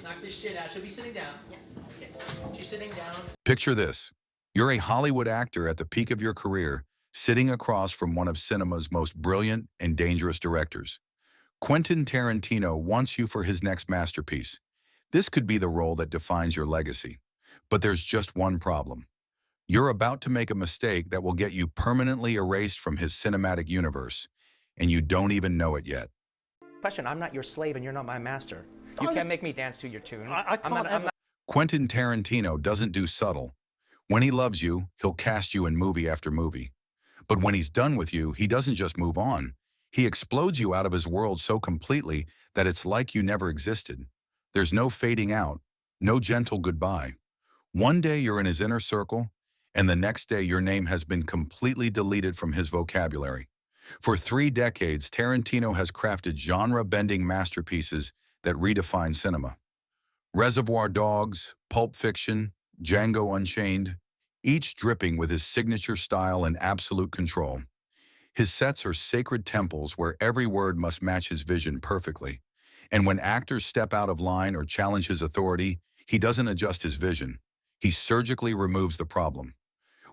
Knock this shit out. She'll be sitting down. Yeah. Okay. She's sitting down. Picture this. You're a Hollywood actor at the peak of your career, sitting across from one of cinema's most brilliant and dangerous directors. Quentin Tarantino wants you for his next masterpiece. This could be the role that defines your legacy. But there's just one problem. You're about to make a mistake that will get you permanently erased from his cinematic universe, and you don't even know it yet. Question, I'm not your slave and you're not my master. You can't make me dance to your tune. I'm not. Quentin Tarantino doesn't do subtle. When he loves you, he'll cast you in movie after movie. But when he's done with you, he doesn't just move on. He explodes you out of his world so completely that it's like you never existed. There's no fading out, no gentle goodbye. One day you're in his inner circle, and the next day your name has been completely deleted from his vocabulary. For 3 decades, Tarantino has crafted genre-bending masterpieces that redefine cinema. Reservoir Dogs, Pulp Fiction, Django Unchained, each dripping with his signature style and absolute control. His sets are sacred temples where every word must match his vision perfectly. And when actors step out of line or challenge his authority, he doesn't adjust his vision. He surgically removes the problem.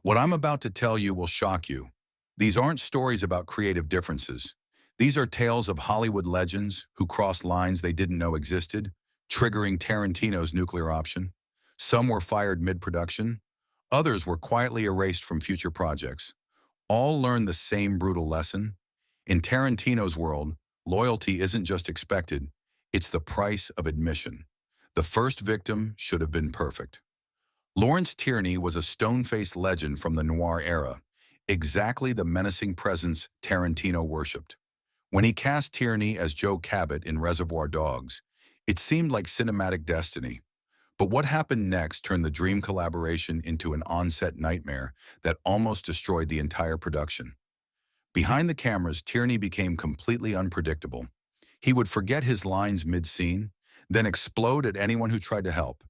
What I'm about to tell you will shock you. These aren't stories about creative differences. These are tales of Hollywood legends who crossed lines they didn't know existed, triggering Tarantino's nuclear option. Some were fired mid-production. Others were quietly erased from future projects. All learned the same brutal lesson. In Tarantino's world, loyalty isn't just expected, it's the price of admission. The first victim should have been perfect. Lawrence Tierney was a stone-faced legend from the noir era, exactly the menacing presence Tarantino worshipped. When he cast Tierney as Joe Cabot in Reservoir Dogs, it seemed like cinematic destiny. But what happened next turned the dream collaboration into an on-set nightmare that almost destroyed the entire production. Behind the cameras, Tierney became completely unpredictable. He would forget his lines mid-scene, then explode at anyone who tried to help.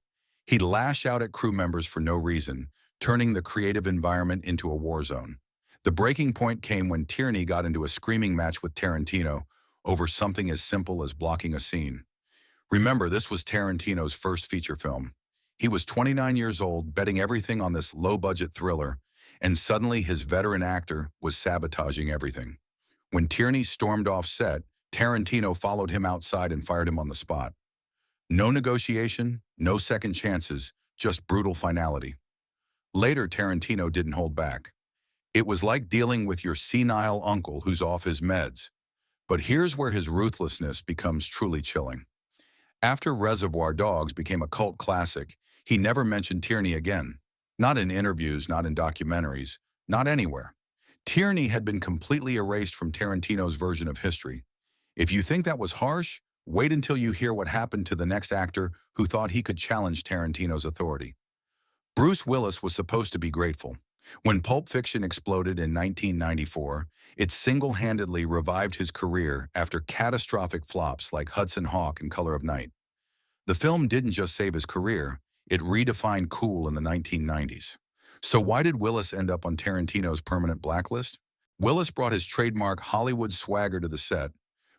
He'd lash out at crew members for no reason, turning the creative environment into a war zone. The breaking point came when Tierney got into a screaming match with Tarantino over something as simple as blocking a scene. Remember, this was Tarantino's first feature film. He was 29 years old, betting everything on this low-budget thriller, and suddenly his veteran actor was sabotaging everything. When Tierney stormed off set, Tarantino followed him outside and fired him on the spot. No negotiation, no second chances, just brutal finality. Later, Tarantino didn't hold back. It was like dealing with your senile uncle who's off his meds. But here's where his ruthlessness becomes truly chilling. After Reservoir Dogs became a cult classic, he never mentioned Tierney again. Not in interviews, not in documentaries, not anywhere. Tierney had been completely erased from Tarantino's version of history. If you think that was harsh, wait until you hear what happened to the next actor who thought he could challenge Tarantino's authority. Bruce Willis was supposed to be grateful. When Pulp Fiction exploded in 1994, it single-handedly revived his career after catastrophic flops like Hudson Hawk and Color of Night. The film didn't just save his career, it redefined cool in the 1990s. So why did Willis end up on Tarantino's permanent blacklist? Willis brought his trademark Hollywood swagger to the set,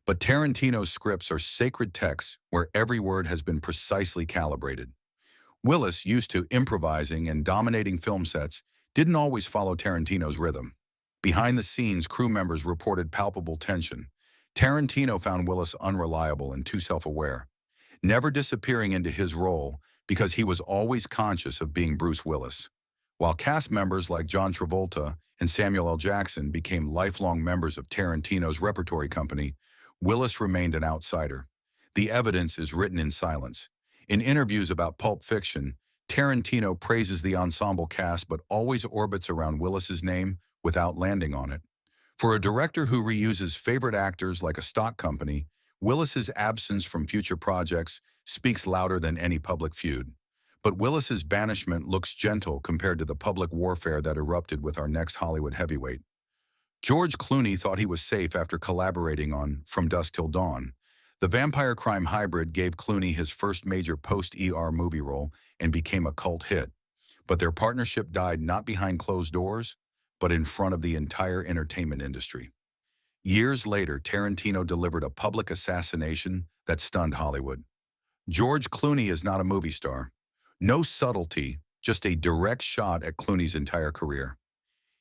but Tarantino's scripts are sacred texts where every word has been precisely calibrated. Willis, used to improvising and dominating film sets, didn't always follow Tarantino's rhythm. Behind the scenes, crew members reported palpable tension. Tarantino found Willis unreliable and too self-aware, never disappearing into his role because he was always conscious of being Bruce Willis. While cast members like John Travolta and Samuel L. Jackson became lifelong members of Tarantino's repertory company, Willis remained an outsider. The evidence is written in silence. In interviews about Pulp Fiction, Tarantino praises the ensemble cast but always orbits around Willis's name without landing on it. For a director who reuses favorite actors like a stock company, Willis's absence from future projects speaks louder than any public feud. But Willis's banishment looks gentle compared to the public warfare that erupted with our next Hollywood heavyweight. George Clooney thought he was safe after collaborating on From Dusk Till Dawn. The vampire crime hybrid gave Clooney his first major post-ER movie role and became a cult hit. But their partnership died not behind closed doors, but in front of the entire entertainment industry. Years later, Tarantino delivered a public assassination that stunned Hollywood. George Clooney is not a movie star. No subtlety, just a direct shot at Clooney's entire career.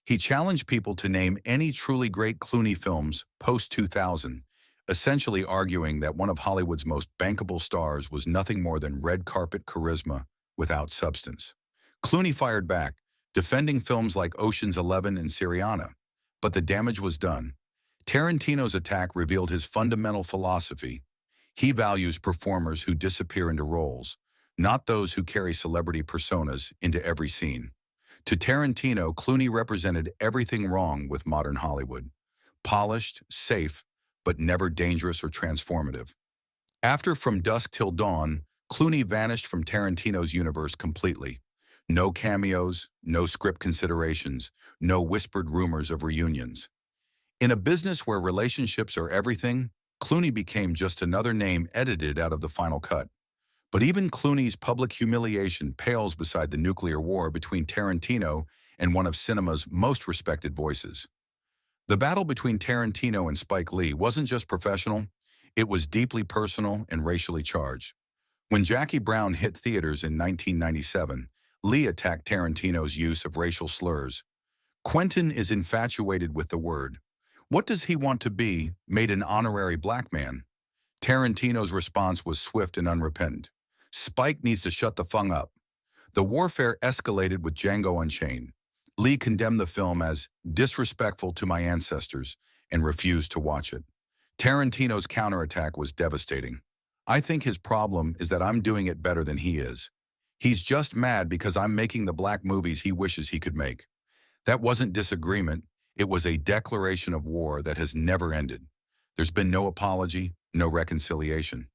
He challenged people to name any truly great Clooney films post-2000, essentially arguing that one of Hollywood's most bankable stars was nothing more than red carpet charisma without substance. Clooney fired back, defending films like Ocean's 11 and Syriana, but the damage was done. Tarantino's attack revealed his fundamental philosophy. He values performers who disappear into roles, not those who carry celebrity personas into every scene. To Tarantino, Clooney represented everything wrong with modern Hollywood. Polished, safe, but never dangerous or transformative. After From Dusk Till Dawn, Clooney vanished from Tarantino's universe completely. No cameos, no script considerations, no whispered rumors of reunions. In a business where relationships are everything, Clooney became just another name edited out of the final cut. But even Clooney's public humiliation pales beside the nuclear war between Tarantino and one of cinema's most respected voices. The battle between Tarantino and Spike Lee wasn't just professional, it was deeply personal and racially charged. When Jackie Brown hit theaters in 1997, Lee attacked Tarantino's use of racial slurs. Quentin is infatuated with the word. What does he want to be, made an honorary black man? Tarantino's response was swift and unrepentant. Spike needs to shut the fung up. The warfare escalated with Django Unchained. Lee condemned the film as disrespectful to my ancestors and refused to watch it. Tarantino's counterattack was devastating. I think his problem is that I'm doing it better than he is. He's just mad because I'm making the black movies he wishes he could make. That wasn't disagreement, it was a declaration of war that has never ended. There's been no apology, no reconciliation.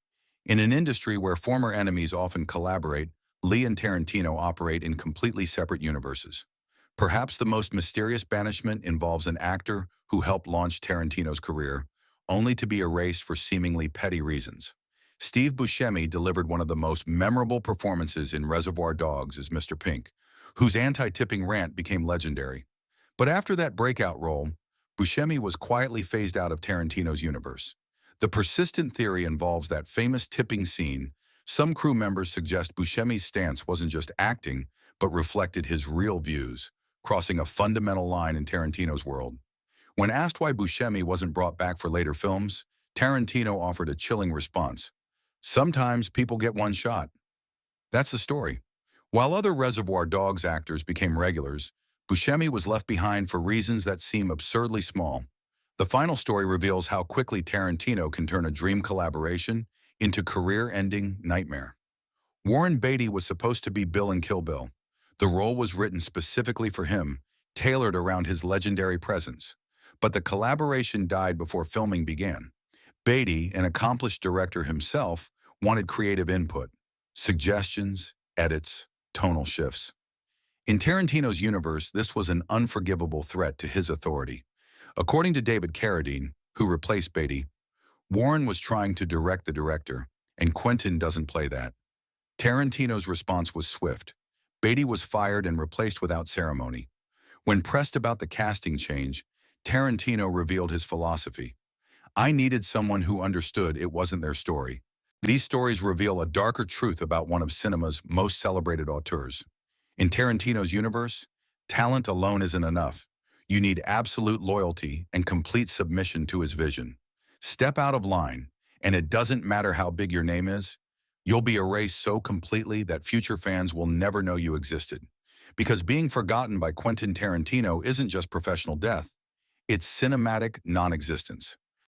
In an industry where former enemies often collaborate, Lee and Tarantino operate in completely separate universes. Perhaps the most mysterious banishment involves an actor who helped launch Tarantino's career, only to be erased for seemingly petty reasons. Steve Buscemi delivered one of the most memorable performances in Reservoir Dogs as Mr. Pink, whose anti-tipping rant became legendary. But after that breakout role, Buscemi was quietly phased out of Tarantino's universe. The persistent theory involves that famous tipping scene. Some crew members suggest Buscemi's stance wasn't just acting, but reflected his real views, crossing a fundamental line in Tarantino's world. When asked why Buscemi wasn't brought back for later films, Tarantino offered a chilling response. Sometimes people get one shot. That's the story. While other Reservoir Dogs actors became regulars, Buscemi was left behind for reasons that seem absurdly small. The final story reveals how quickly Tarantino can turn a dream collaboration into career-ending nightmare. Warren Beatty was supposed to be Bill in Kill Bill. The role was written specifically for him, tailored around his legendary presence. But the collaboration died before filming began. Beatty, an accomplished director himself, wanted creative input, suggestions, edits, tonal shifts. In Tarantino's universe, this was an unforgivable threat to his authority. According to David Carradine, who replaced Beatty, Warren was trying to direct the director, and Quentin doesn't play that. Tarantino's response was swift. Beatty was fired and replaced without ceremony. When pressed about the casting change, Tarantino revealed his philosophy. I needed someone who understood it wasn't their story. These stories reveal a darker truth about one of cinema's most celebrated auteurs. In Tarantino's universe, talent alone isn't enough. You need absolute loyalty and complete submission to his vision. Step out of line, and it doesn't matter how big your name is, you'll be erased so completely that future fans will never know you existed. Because being forgotten by Quentin Tarantino isn't just professional death, it's cinematic non-existence.